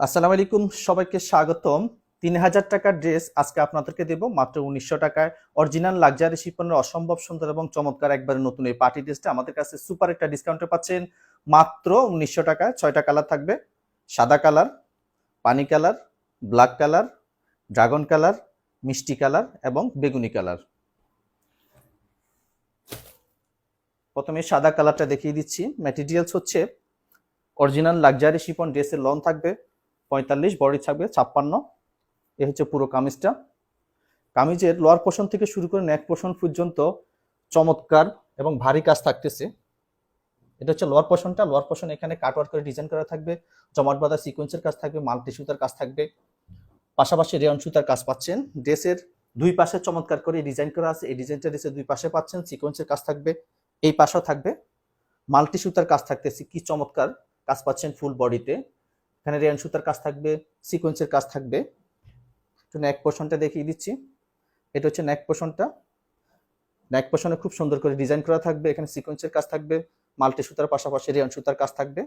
আসসালামু আলাইকুম, সবাইকে স্বাগতম। ৩,০০০ টাকার ড্রেস আজকে আপনাদেরকে দেব মাত্র ১৯০০ টাকায়। অরিজিনাল লাক্সারি শিপনের অসম্ভব সুন্দর এবং চমৎকার একবারে নতুন এই পার্টি ড্রেসটা আমাদের কাছে সুপার একটা ডিসকাউন্টে পাচ্ছেন মাত্র ১৯০০ টাকায়। ৬টা কালার থাকবে: সাদা কালার, পানি colour, black colour, dragon colour, মিষ্টি কালার এবং বেগুনি কালার। প্রথমে সাদা কালারটা দেখিয়ে দিচ্ছি। ম্যাটেরিয়ালস হচ্ছে অরিজিনাল লাক্সারি শিপন। ড্রেসের লং থাকবে ৪৫, বডি থাকবে ৫৬। এ হচ্ছে পুরো কামিজটা। কামিজের লোয়ার পোর্শন থেকে শুরু করে নেক পোর্শন পর্যন্ত চমৎকার এবং ভারী কাজ থাকতেছে। এটা হচ্ছে লোয়ার পোর্শনটা। লোয়ার পোর্শন এখানে কাটওয়ার্ক করে ডিজাইন করা থাকবে, জমাট বাঁধা সিকোয়েন্সের কাজ থাকবে, মাল্টি সুতার কাজ থাকবে, পাশাপাশি রেয়ন সুতার কাজ পাচ্ছেন। ড্রেসের দুই পাশে চমৎকার করে ডিজাইন করা আছে। এই ডিজাইনটা ড্রেসের দুই পাশে পাচ্ছেন। সিকোয়েন্সের কাজ থাকবে, এই পাশেও থাকবে, মাল্টি সুতার কাজ থাকতেছে। কি চমৎকার কাজ পাচ্ছেন ফুল বডিতে। এখানে রেয়ন সুতার কাজ থাকবে, সিকোয়েন্সের কাজ থাকবে। নেক পোর্শনটা দেখিয়ে দিচ্ছি। এটা হচ্ছে নেক পোর্শনটা। নেক পোর্শনে খুব সুন্দর করে ডিজাইন করা থাকবে। এখানে সিকোয়েন্সের কাজ থাকবে, মাল্টি সুতার পাশাপাশি রেয়ন সুতার কাজ থাকবে।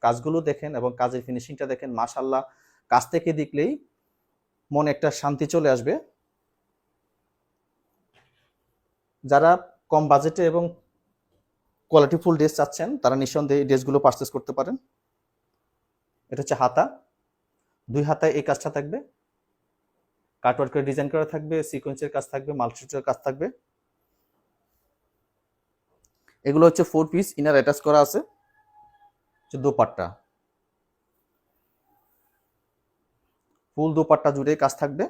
কাজগুলো দেখেন এবং কাজের ফিনিশিংটা দেখেন, মাশাআল্লাহ। কাজ থেকে দেখলেই মনে একটা শান্তি চলে আসবে। যারা কম বাজেটে এবং কোয়ালিটিফুল ড্রেস চাচ্ছেন তারা নিঃসন্দেহে এই ড্রেসগুলো পারচেস করতে পারেন। এটা হচ্ছে হাতা। দুই হাতায় এই কাজটা থাকবে, কাটওয়ার্কের ডিজাইন করা থাকবে, সিকোয়েন্সের কাজ থাকবে, মাল্টি সুতার কাজ থাকবে। এগুলো হচ্ছে 4 পিস ইনার অ্যাটাচ করা আছে। দোপাট্টা, ফুল দোপাট্টা জুড়ে কাজ থাকবে।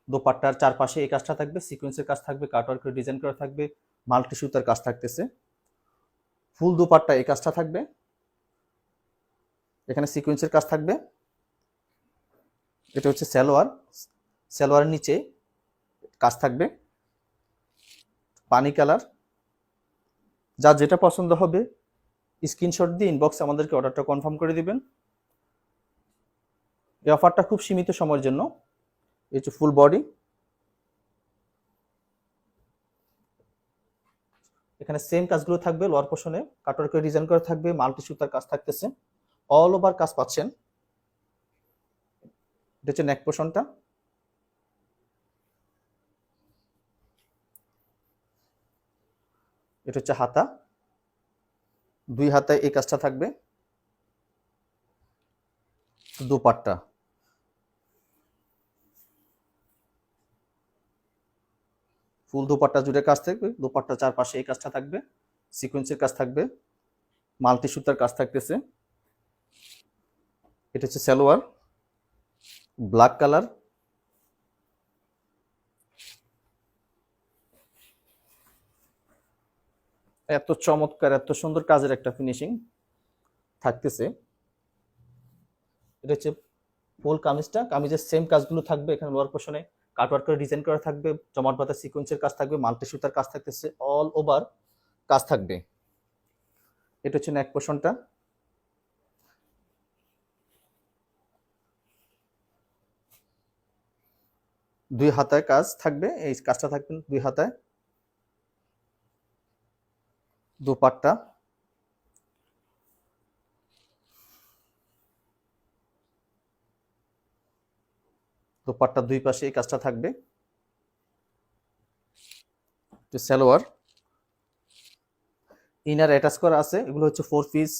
দোপাট্টার চারপাশে এই কাজটা থাকবে, সিকোয়েন্সের কাজ থাকবে, কাটওয়ার্কের ডিজাইন করা থাকবে, মাল্টি সুতার কাজ থাকতেছে। ফুল দোপাট্টা এই কাজটা থাকবে, এখানে সিকোয়েন্সের কাজ থাকবে। এটা হচ্ছে সালোয়ার। সালোয়ারের নিচে কাজ থাকবে পানি কালার। যা যেটা পছন্দ হবে স্ক্রিনশট দিয়ে ইনবক্সে আমাদেরকে অর্ডারটা কনফার্ম করে দিবেন। এই অফারটা খুব সীমিত সময়ের জন্য। এই হচ্ছে ফুল বডি। এখানে সেম কাজগুলো থাকবে। লোয়ার পোর্শনে কাটওয়ার্ক করে ডিজাইন করা থাকবে, মাল্টি সুতার কাজ থাকতেছে, অল ওভার কাজ পাচ্ছেন। এটা হচ্ছে নেক পোর্শনটা। এটা হচ্ছে হাতা। দুই হাতায় এই কাজটা থাকবে। দোপাট্টা, ফুল দোপাট্টা জুড়ে কাজ থাকবে। দোপাট্টা চারপাশে এই কাজটা থাকবে, সিকোয়েন্সের কাজ থাকবে, মাল্টি সুতার কাজ থাকতেছে। এটা হচ্ছে সালোয়ার, ব্ল্যাক কালার। এত চমৎকার, এত সুন্দর কাজের একটা ফিনিশিং থাকতেছে। এটা হচ্ছে ফুল কামিজটা। কামিজের সেম কাজগুলো থাকবে। এখানে লোয়ার পোর্শনে কাটওয়ার্ক করে ডিজাইন করা থাকবে, জমাট বাঁধা সিকোয়েন্সের কাজ থাকবে, মাল্টি সুতার কাজ থাকতেছে, অল ওভার কাজ থাকবে। এটা হচ্ছে নেক পোর্শনটা। দুই হাতায় কাজ থাকবে, এই কাজটা থাকবে দুই হাতায়। দোপাট্টা, দোপাট্টার দুই পাশে এই কাজটা থাকবে। সালোয়ার, ইনার অ্যাটাচ করা আছে। এগুলো হচ্ছে 4 পিস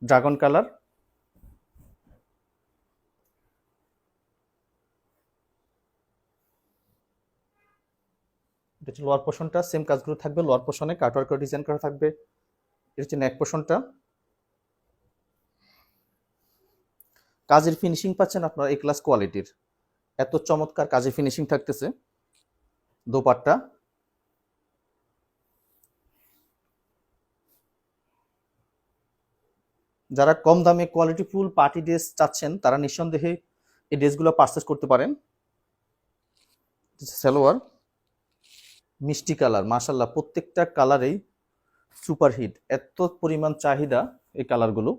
ড্রাগন কালার। এটা হচ্ছে লোয়ার পোর্শনটা। সেম কাজগুলো থাকবে। লোয়ার পোর্শনে কাটওয়ার্ক করে ডিজাইন করা থাকবে। এটা হচ্ছে নেক পোর্শনটা। কাজের ফিনিশিং পাচ্ছেন আপনারা এই ক্লাস কোয়ালিটির। এত চমৎকার কাজের ফিনিশিং থাকতেছে। দোপাট্টা, যারা কম দামে কোয়ালিটিফুল পার্টি ড্রেস চাচ্ছেন তারা নিঃসন্দেহে এই ড্রেসগুলো পারচেস করতে পারেন। সালোয়ার, মিষ্টি কালার, মাশাআল্লাহ প্রত্যেকটা কালারেই সুপারহিট। এত পরিমাণ চাহিদা এই কালারগুলো।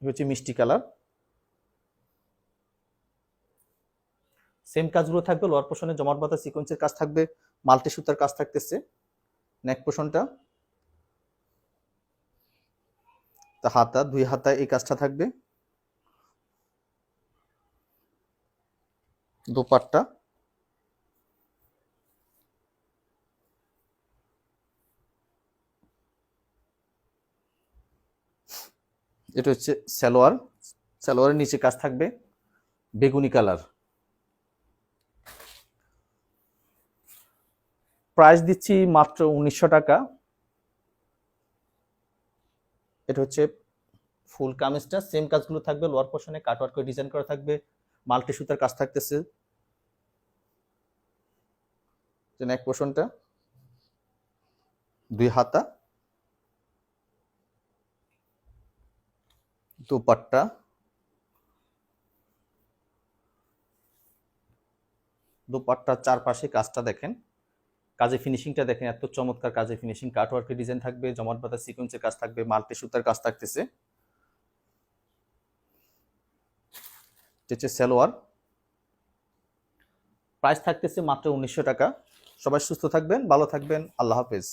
হচ্ছে মিষ্টি কালার। সেম কাজগুলো থাকবে। লোয়ার পোর্শনে জমাট বাঁধা সিকোয়েন্সের কাজ থাকবে, মাল্টি সুতার কাজ থাকতেছে। নেক পোর্শনটা, তা হাতা, 2 হাতা এই কাজটা থাকবে। দোপাট্টা, এটা হচ্ছে সালোয়ার। সালোয়ারের নিচে কাজ থাকবে বেগুনি কালার। প্রাইস দিচ্ছি মাত্র 1900 টাকা। এটা হচ্ছে ফুল কামিজটা, সেম কাজগুলো থাকবে, লোয়ার পোর্শনে কাটওয়ার্ক করে ডিজাইন করা থাকবে, মাল্টি সুতার কাজ থাকতেছে। নেক পোর্শনটা 2 হাতা, দোপাট্টা, দোপাট্টার চারপাশে কাজটা দেখেন, কাজে ফিনিশিংটা দেখেন, এত চমৎকার কাজে ফিনিশিং, কাটওয়ার্কের ডিজাইন থাকবে, জমাট বাঁধা সিকোয়েন্সের কাজ থাকবে, মাল্টি সুতার কাজ থাকতেছে। এটা হচ্ছে সালোয়ার। প্রাইস থাকতেছে মাত্র 1900 টাকা। সবাই সুস্থ থাকবেন, ভালো থাকবেন, আল্লাহ হাফেজ।